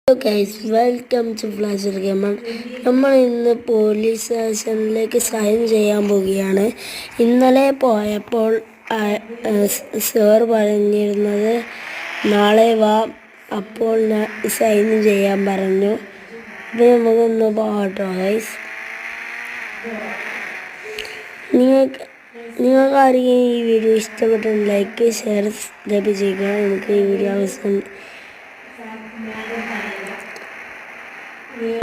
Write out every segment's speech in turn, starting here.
Hello guys, welcome to flasher gamer. നമ്മൾ ഇന്ന് police സ്റ്റേഷനിലേക്ക് സൈൻ ചെയ്യാൻ പോവുകയാണ്. ഇന്നലെ പോയപ്പോൾ സാർ പറഞ്ഞിരുന്നത് നാളെ വാ, അപ്പോൾ സൈൻ ചെയ്യാൻ പറഞ്ഞു. അപ്പോൾ നമുക്കൊന്ന് പോകട്ടോ ഗൈസ്. നിങ്ങൾക്ക് ആരെങ്കിലും ഈ വീഡിയോ ഇഷ്ടപ്പെട്ടെങ്കിൽ ലൈക്ക്, ഷെയർ, സബ്സ്ക്രൈബ് ചെയ്യുക. നമുക്ക് ഈ വീഡിയോ അവസാനം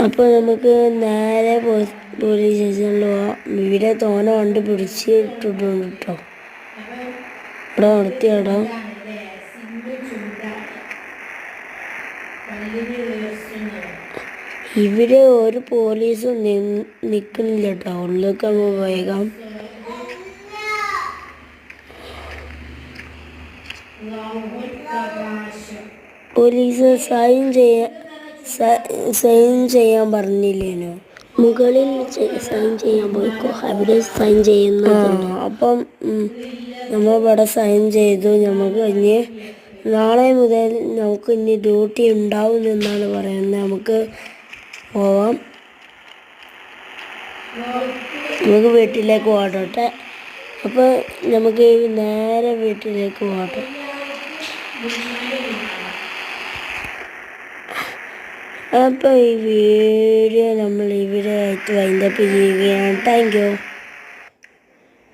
അപ്പോൾ നമുക്ക് നേരെ പോലീസ് സ്റ്റേഷനിൽ പോവാം. ഇവിടെ തോന വണ്ടി പിടിച്ചിട്ടിട്ടുണ്ട് കേട്ടോ. ഇവിടെ നിർത്തിയാടോ. ഇവിടെ ഒരു പോലീസും നിൽക്കുന്നില്ല കേട്ടോ. ഉള്ളിലേക്ക് അങ്ങ് വേഗം. പോലീസ് സൈൻ ചെയ്യാൻ പറഞ്ഞില്ലേനോ? മുകളിൽ സൈൻ ചെയ്യാൻ പോയിക്കോ, അവിടെ സൈൻ ചെയ്യുന്ന. അപ്പം നമ്മളിവിടെ സൈൻ ചെയ്തു. നമുക്ക് ഇനി നാളെ മുതൽ നമുക്ക് ഇനി ഡ്യൂട്ടി ഉണ്ടാവും എന്നാണ് പറയുന്നത്. നമുക്ക് പോവാം. നമുക്ക് വീട്ടിലേക്ക് പോകട്ടെ. അപ്പോൾ നമുക്ക് നേരെ വീട്ടിലേക്ക് പോകട്ടെ. അപ്പോൾ ഈ വീഡിയോ നമ്മൾ ഇവിടെ ആയിട്ട് വൈൻഡപ്പ് ചെയ്യുകയാണ്. Thank you.